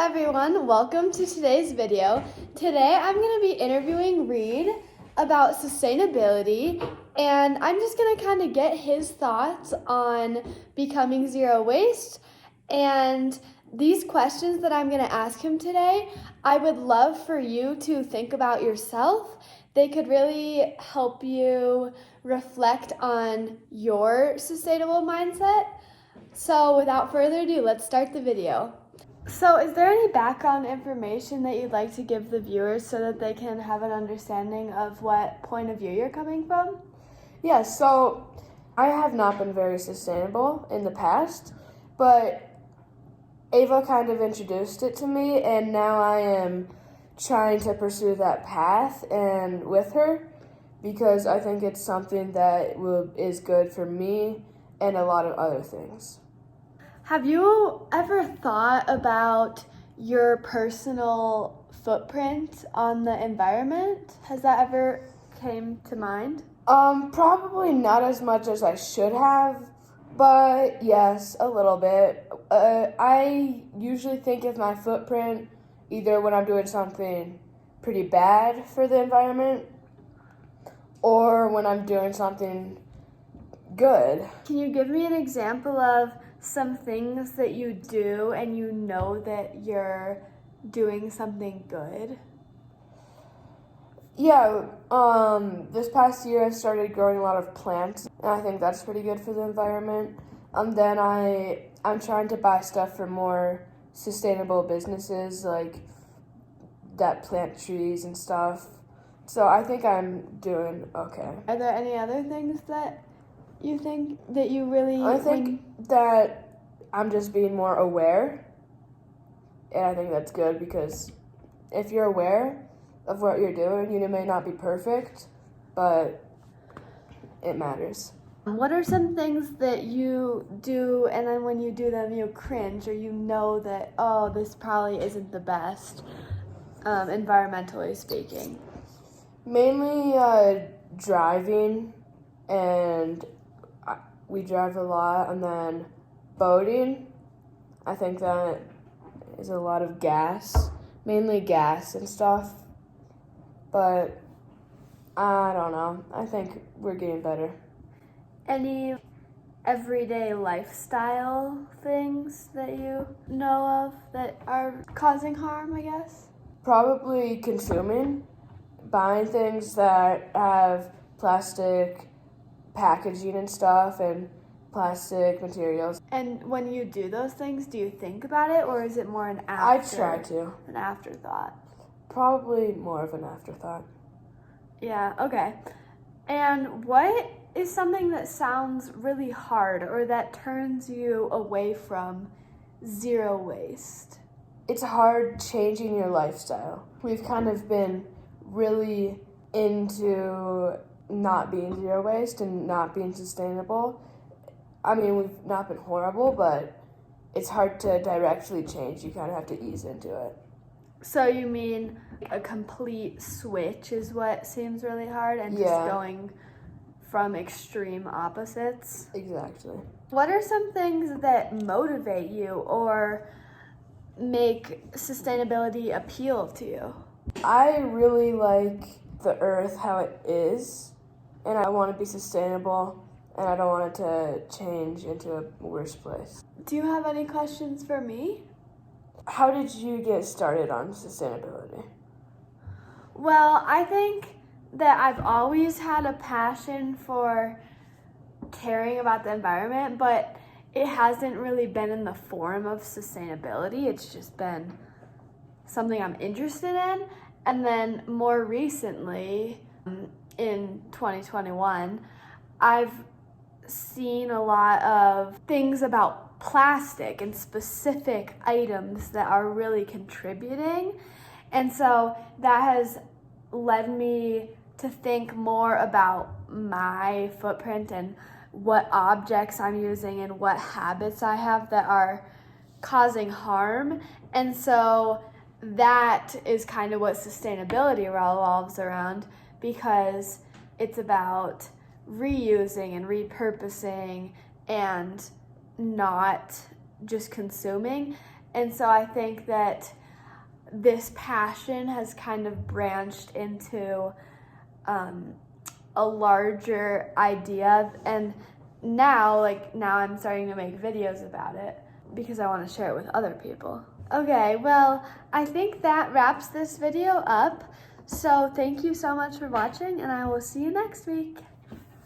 everyone, welcome to today's video. Today I'm going to be interviewing Reed about sustainability, and I'm just going to kind of get his thoughts on becoming zero waste. And these questions that I'm going to ask him today, I would love for you to think about yourself. They could really help you reflect on your sustainable mindset. So without further ado, let's start the video. So is there any background information that you'd like to give the viewers so that they can have an understanding of what point of view you're coming from? Yeah, so I have not been very sustainable in the past, but Ava kind of introduced it to me, and now I am trying to pursue that path and with her because I think it's something that is good for me and a lot of other things. Have you ever thought about your personal footprint on the environment? Has that ever came to mind? Probably not as much as I should have, but yes, a little bit. I usually think of my footprint either when I'm doing something pretty bad for the environment or when I'm doing something good. Can you give me an example of some things that you do and you know that you're doing something good? Yeah, this past year I started growing a lot of plants, and I think that's pretty good for the environment. Then I'm trying to buy stuff for more sustainable businesses like that plant trees and stuff. So I think I'm doing okay. Are there any other things that you think that you really... I think that I'm just being more aware, and I think that's good because if you're aware of what you're doing, you may not be perfect, but it matters. What are some things that you do and then when you do them you cringe or you know that, oh, this probably isn't the best, environmentally speaking? Mainly driving, and we drive a lot, and then boating. I think that is a lot of gas, mainly gas and stuff, but I don't know. I think we're getting better. Any everyday lifestyle things that you know of that are causing harm, I guess? Probably consuming, buying things that have plastic packaging and stuff and plastic materials. And when you do those things, do you think about it or is it more an I try to. An afterthought? Probably more of an afterthought. Yeah, okay. And what is something that sounds really hard or that turns you away from zero waste? It's hard changing your lifestyle. We've kind of been really into not being zero waste and not being sustainable. I mean, we've not been horrible, but it's hard to directly change. You kind of have to ease into it. So you mean a complete switch is what seems really hard and just going from extreme opposites? Exactly. What are some things that motivate you or make sustainability appeal to you? I really like the earth how it is, and I want to be sustainable, and I don't want it to change into a worse place. Do you have any questions for me? How did you get started on sustainability? Well, I think that I've always had a passion for caring about the environment, but it hasn't really been in the form of sustainability. It's just been something I'm interested in. And then more recently, in 2021, I've seen a lot of things about plastic and specific items that are really contributing. And so that has led me to think more about my footprint and what objects I'm using and what habits I have that are causing harm. And so that is kind of what sustainability revolves around, because it's about reusing and repurposing and not just consuming. And so I think that this passion has kind of branched into a larger idea, and now I'm starting to make videos about it because I want to share it with other people. Okay, well, I think that wraps this video up. So thank you so much for watching, and I will see you next week.